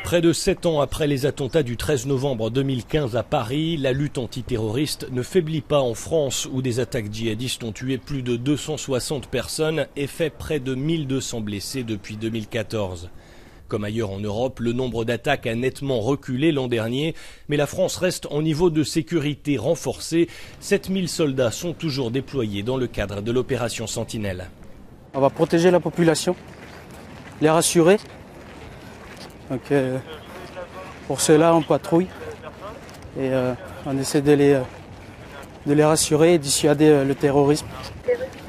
Près de 7 ans après les attentats du 13 novembre 2015 à Paris, la lutte antiterroriste ne faiblit pas en France où des attaques djihadistes ont tué plus de 260 personnes et fait près de 1200 blessés depuis 2014. Comme ailleurs en Europe, le nombre d'attaques a nettement reculé l'an dernier, mais la France reste en niveau de sécurité renforcé. 7000 soldats sont toujours déployés dans le cadre de l'opération Sentinelle. On va protéger la population, les rassurer. Donc, pour cela, on patrouille et on essaie de les rassurer et dissuader le terrorisme.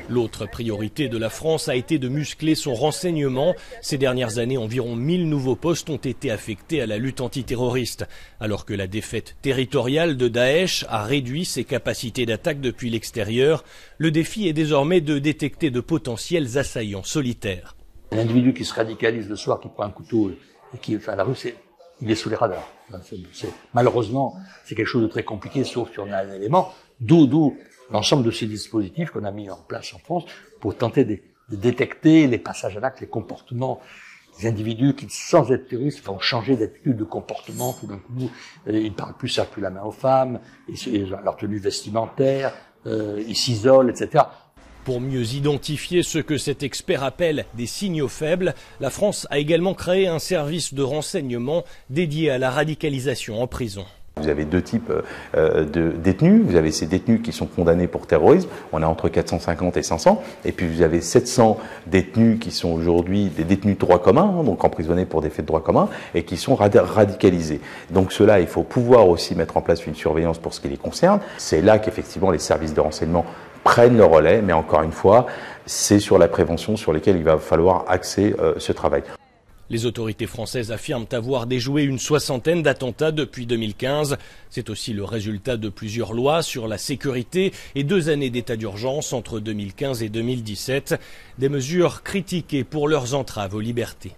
L'autre priorité de la France a été de muscler son renseignement. Ces dernières années, environ 1000 nouveaux postes ont été affectés à la lutte antiterroriste. Alors que la défaite territoriale de Daesh a réduit ses capacités d'attaque depuis l'extérieur, le défi est désormais de détecter de potentiels assaillants solitaires. L'individu qui se radicalise le soir, qui prend un couteau et qui fait la rue, il est sous les radars. Malheureusement, c'est quelque chose de très compliqué, sauf si on a un élément, d'où l'ensemble de ces dispositifs qu'on a mis en place en France pour tenter de détecter les passages à l'acte, les comportements des individus qui, sans être terroristes, vont changer d'attitude, de comportement. Tout d'un coup, ils ne parlent plus, serrent plus la main aux femmes, leur tenue vestimentaire, ils s'isolent, etc. Pour mieux identifier ce que cet expert appelle des signaux faibles, la France a également créé un service de renseignement dédié à la radicalisation en prison. Vous avez deux types de détenus. Vous avez ces détenus qui sont condamnés pour terrorisme. On a entre 450 et 500. Et puis vous avez 700 détenus qui sont aujourd'hui des détenus de droit commun, donc emprisonnés pour des faits de droit commun, et qui sont radicalisés. Donc cela, il faut pouvoir aussi mettre en place une surveillance pour ce qui les concerne. C'est là qu'effectivement les services de renseignement prennent le relais. Mais encore une fois, c'est sur la prévention sur laquelle il va falloir axer ce travail. Les autorités françaises affirment avoir déjoué une soixantaine d'attentats depuis 2015. C'est aussi le résultat de plusieurs lois sur la sécurité et 2 années d'état d'urgence entre 2015 et 2017. Des mesures critiquées pour leurs entraves aux libertés.